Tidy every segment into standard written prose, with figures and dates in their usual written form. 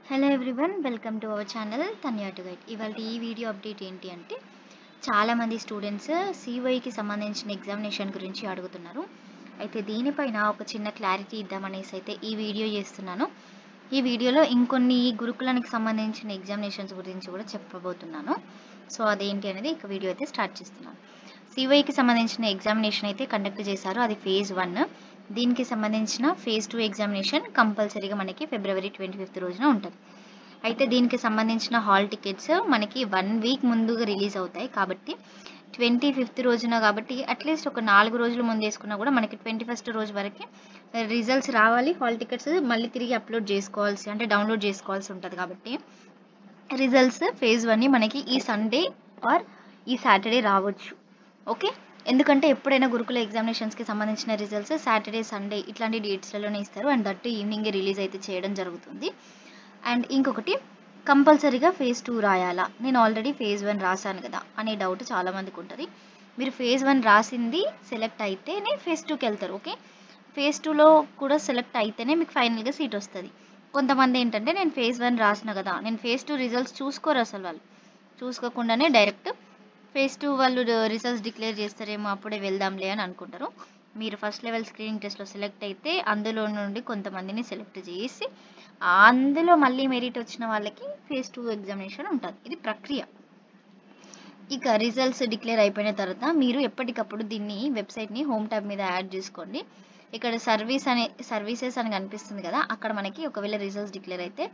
Hello everyone, welcome to our channel Tanya to guide. ఇవాళ ఈ video update ఏంటి అంటే, చాలామంది స్టూడెంట్స్ సివైకి సంబంధించిన ఎగ్జామినేషన్ గురించి అడుగుతున్నారు. అయితే దీనిపైన ఒక చిన్న క్లారిటీ ఇద్దామనేసి అయితే ఈ వీడియో చేస్తున్నాను. ఈ వీడియోలో ఇంకొన్ని గురుకులానికి సంబంధించిన ఎగ్జామినేషన్స్ గురించి కూడా చెప్పబోతున్నాను. సో అదేంటి అనేది ఇక వీడియో అయితే స్టార్ట్ చేస్తున్నాను. సివైకి సంబంధించిన ఎగ్జామినేషన్ అయితే కండక్ట్ చేశారు. అది ఫేజ్ 1. దీనికి సంబంధించిన ఫేజ్ 2 ఎగ్జామినేషన్ కంపల్సరీగా మనకి ఫిబ్రవరి 25th రోజున ఉంటుంది. అయితే దీనికి సంబంధించిన హాల్ టికెట్స్ మనకి 1 వీక్ ముందుగా రిలీజ్ అవుతాయి. కాబట్టి 25th రోజున కాబట్టి అట్లీస్ట్ ఒక 4 రోజులు ముందు వేసుకున్నా కూడా మనకి 21st రోజు వరకు రిజల్ట్స్ రావాలి. హాల్ టికెట్స్ మళ్ళీ తిరిగి అప్లోడ్ చేసుకోవాల్సి అంటే డౌన్లోడ్ చేసుకోవాల్సి ఉంటుంది. కాబట్టి రిజల్ట్స్ ఫేజ్ 1 మనకి ఈ సండే ఆర్ ఈ సాటర్డే రావచ్చు. ఓకే, ఎందుకంటే ఎప్పుడైనా గురుకుల ఎగ్జామినేషన్స్కి సంబంధించిన రిజల్ట్స్ సాటర్డే సండే ఇట్లాంటి డేట్స్లలోనే ఇస్తారు. అండ్ దట్ ఈవినింగ్ రిలీజ్ అయితే చేయడం జరుగుతుంది. అండ్ ఇంకొకటి, కంపల్సరీగా ఫేజ్ 2 రాయాలా, నేను ఆల్రెడీ ఫేజ్ 1 రాశాను కదా అనే డౌట్ చాలామందికి ఉంటుంది. మీరు ఫేజ్ 1 రాసింది సెలెక్ట్ అయితేనే ఫేజ్ 2కి వెళ్తారు. ఓకే, ఫేజ్ 2లో కూడా సెలెక్ట్ అయితేనే మీకు ఫైనల్గా సీట్ వస్తుంది. కొంతమంది ఏంటంటే నేను ఫేజ్ 1 రాసిన కదా, నేను ఫేజ్ 2 రిజల్ట్స్ చూసుకోరు, అసలు వాళ్ళు చూసుకోకుండానే డైరెక్ట్ ఫేజ్ 2 వాళ్ళు రిజల్ట్స్ డిక్లేర్ చేస్తారేమో అప్పుడే వెళ్దాంలే అని అనుకుంటారు. మీరు ఫస్ట్ లెవెల్ స్క్రీనింగ్ టెస్ట్లో సెలెక్ట్ అయితే అందులో నుండి కొంతమందిని సెలెక్ట్ చేసి అందులో మళ్ళీ మెరిట్ వచ్చిన వాళ్ళకి ఫేజ్ 2 ఎగ్జామినేషన్ ఉంటుంది. ఇది ప్రక్రియ. ఇక రిజల్ట్స్ డిక్లేర్ అయిపోయిన తర్వాత మీరు ఎప్పటికప్పుడు దీన్ని వెబ్సైట్ని హోమ్ ట్యాబ్ మీద యాడ్ చేసుకోండి. ఇక్కడ సర్వీసెస్ అని కనిపిస్తుంది కదా, అక్కడ మనకి ఒకవేళ రిజల్ట్స్ డిక్లేర్ అయితే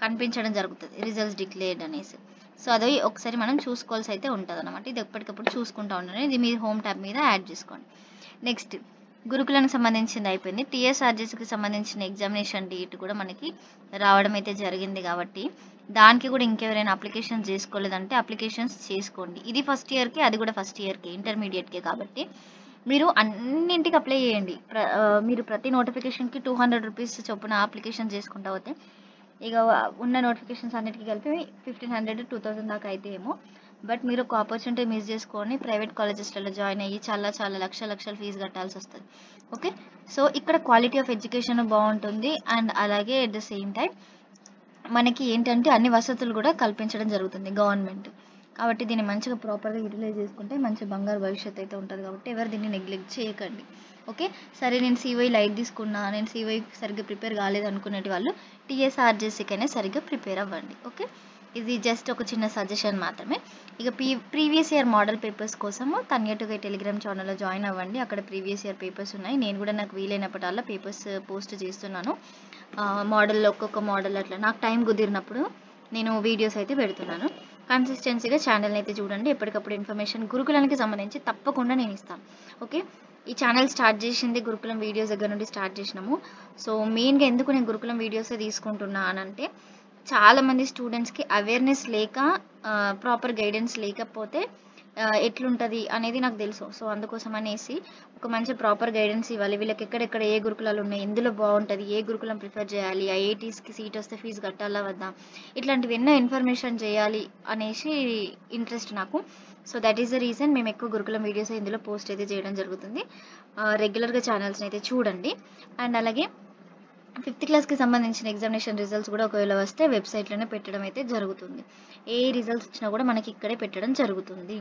కనిపించడం జరుగుతుంది, రిజల్ట్స్ డిక్లేర్డ్ అనేసి. సో అది ఒకసారి మనం చూసుకోవాల్సి అయితే ఉంటుంది అనమాట. ఇది ఎప్పటికప్పుడు చూసుకుంటూ ఉండండి. ఇది మీరు హోమ్ ట్యాబ్ మీద యాడ్ చేసుకోండి. నెక్స్ట్, గురుకులానికి సంబంధించింది అయిపోయింది. టీఎస్ఆర్జీస్కి సంబంధించిన ఎగ్జామినేషన్ డేట్ కూడా మనకి రావడం అయితే జరిగింది. కాబట్టి దానికి కూడా ఇంకెవరైనా అప్లికేషన్స్ చేసుకోలేదంటే అప్లికేషన్స్ చేసుకోండి. ఇది ఫస్ట్ ఇయర్కి, అది కూడా ఫస్ట్ ఇయర్కి, ఇంటర్మీడియట్కి. కాబట్టి మీరు అన్నింటికి అప్లై చేయండి. మీరు ప్రతి నోటిఫికేషన్కి 200 రూపీస్ చొప్పున అప్లికేషన్ చేసుకుంటా పోతే ఇక ఉన్న నోటిఫికేషన్స్ అన్నిటికీ కలిపి 1500 2000 దాకా అయితే ఏమో. బట్ మీరు ఒక ఆపర్చునిటీ మిస్ చేసుకొని ప్రైవేట్ కాలేజెస్లలో జాయిన్ అయ్యి చాలా చాలా లక్షలు ఫీజు కట్టాల్సి వస్తుంది. ఓకే, సో ఇక్కడ క్వాలిటీ ఆఫ్ ఎడ్యుకేషన్ బాగుంటుంది. అండ్ అలాగే అట్ ద సేమ్ టైం మనకి ఏంటంటే అన్ని వసతులు కూడా కల్పించడం జరుగుతుంది గవర్నమెంట్. కాబట్టి దీన్ని మంచిగా ప్రాపర్గా యూటిలైజ్ చేసుకుంటే మంచి బంగారు భవిష్యత్తు అయితే ఉంటుంది. కాబట్టి ఎవరు దీన్ని నెగ్లెక్ట్ చేయకండి. ఓకే, సరే నేను సివై లైట్ తీసుకున్నా, నేను సివై సరిగ్గా ప్రిపేర్ కాలేదు అనుకునేటి వాళ్ళు టీఎస్ఆర్జేసీకైనా సరిగ్గా ప్రిపేర్ అవ్వండి. ఓకే, ఇది జస్ట్ ఒక చిన్న సజెషన్ మాత్రమే. ఇక ప్రీవియస్ ఇయర్ మోడల్ పేపర్స్ కోసము తన్యా టు గైడ్ టెలిగ్రామ్ ఛానల్లో జాయిన్ అవ్వండి. అక్కడ ప్రీవియస్ ఇయర్ పేపర్స్ ఉన్నాయి. నేను కూడా నాకు వీలైనప్పటికల్లా పేపర్స్ పోస్ట్ చేస్తున్నాను. మోడల్లో ఒక్కొక్క మోడల్ అట్లా నాకు టైం కుదిరినప్పుడు నేను వీడియోస్ అయితే పెడుతున్నాను. కన్సిస్టెన్సీగా ఛానల్ని అయితే చూడండి. ఎప్పటికప్పుడు ఇన్ఫర్మేషన్ గురుకులానికి సంబంధించి తప్పకుండా నేను ఇస్తాను. ఓకే, ఈ ఛానల్ స్టార్ట్ చేసింది గురుకులం వీడియోస్ దగ్గర నుండి స్టార్ట్ చేసినాము. సో మెయిన్గా ఎందుకు నేను గురుకులం వీడియోసే తీసుకుంటున్నా అనంటే, చాలామంది స్టూడెంట్స్కి అవేర్నెస్ లేక, ప్రాపర్ గైడెన్స్ లేకపోతే ఎట్లుంటుంది అనేది నాకు తెలుసు. సో అందుకోసం అనేసి ఒక మంచి ప్రాపర్ గైడెన్స్ ఇవ్వాలి. వీళ్ళకి ఎక్కడెక్కడ ఏ గురుకులాలు ఉన్నాయి, ఎందులో బాగుంటుంది, ఏ గురుకులం ప్రిఫర్ చేయాలి, ఐఐటీస్కి సీట్ వస్తే ఫీజు కట్టాలా వద్దా, ఇట్లాంటివి ఎన్నో ఇన్ఫర్మేషన్ చేయాలి అనేసి ఇంట్రెస్ట్ నాకు. So that is the reason మేము ఎక్కువ గురుకులం వీడియోస్ ఇందులో పోస్ట్ అయితే చేయడం జరుగుతుంది. రెగ్యులర్గా ఛానల్స్ని అయితే చూడండి. అండ్ అలాగే 5th క్లాస్కి సంబంధించిన ఎగ్జామినేషన్ రిజల్ట్స్ కూడా ఒకవేళ వస్తే వెబ్సైట్లోనే పెట్టడం అయితే జరుగుతుంది. ఏ రిజల్ట్స్ వచ్చినా కూడా మనకి ఇక్కడే పెట్టడం జరుగుతుంది.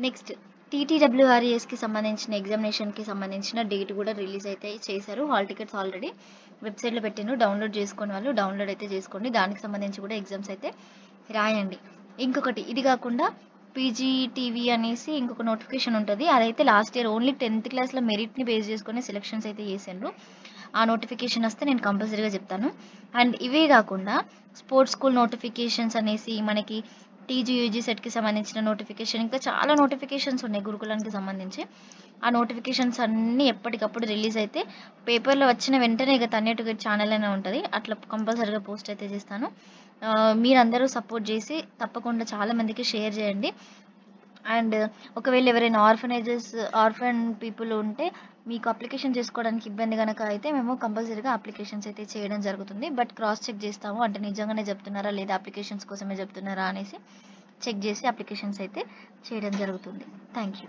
నెక్స్ట్, టీటీడబ్ల్యూఆర్ఈఎస్కి సంబంధించిన ఎగ్జామినేషన్కి సంబంధించిన డేట్ కూడా రిలీజ్ అయితే చేశారు. హాల్ టికెట్స్ ఆల్రెడీ వెబ్సైట్లో పెట్టిన డౌన్లోడ్ చేసుకునే వాళ్ళు డౌన్లోడ్ అయితే చేసుకోండి. దానికి సంబంధించి కూడా ఎగ్జామ్స్ అయితే రాయండి. ఇంకొకటి, ఇది కాకుండా పీజీటీవీ అనేసి ఇంకొక నోటిఫికేషన్ ఉంటుంది. అదైతే లాస్ట్ ఇయర్ ఓన్లీ 10th క్లాస్లో మెరిట్ని బేస్ చేసుకుని సెలెక్షన్స్ అయితే చేసిండ్రు. ఆ నోటిఫికేషన్ వస్తే నేను కంపల్సరీగా చెప్తాను. అండ్ ఇవే కాకుండా స్పోర్ట్స్ స్కూల్ నోటిఫికేషన్స్ అనేసి మనకి టీజీయూజీ సెట్కి సంబంధించిన నోటిఫికేషన్, ఇంకా చాలా నోటిఫికేషన్స్ ఉన్నాయి గురుకులానికి సంబంధించి. ఆ నోటిఫికేషన్స్ అన్నీ ఎప్పటికప్పుడు రిలీజ్ అయితే పేపర్లో వచ్చిన వెంటనే ఇక తన్యా టు గైడ్ ఛానల్ అయినా ఉంటుంది, అట్లా కంపల్సరీగా పోస్ట్ అయితే చేస్తాను. మీరందరూ సపోర్ట్ చేసి తప్పకుండా చాలామందికి షేర్ చేయండి. అండ్ ఒకవేళ ఎవరైనా ఆర్ఫన్ పీపుల్ ఉంటే మీకు అప్లికేషన్ చేసుకోవడానికి ఇబ్బంది కనుక అయితే మేము కంపల్సరీగా అప్లికేషన్స్ అయితే చేయడం జరుగుతుంది. బట్ క్రాస్ చెక్ చేస్తాము, అంటే నిజంగానే చెప్తున్నారా లేదా అప్లికేషన్స్ కోసమే చెప్తున్నారా అనేసి చెక్ చేసి అప్లికేషన్స్ అయితే చేయడం జరుగుతుంది. Thank you.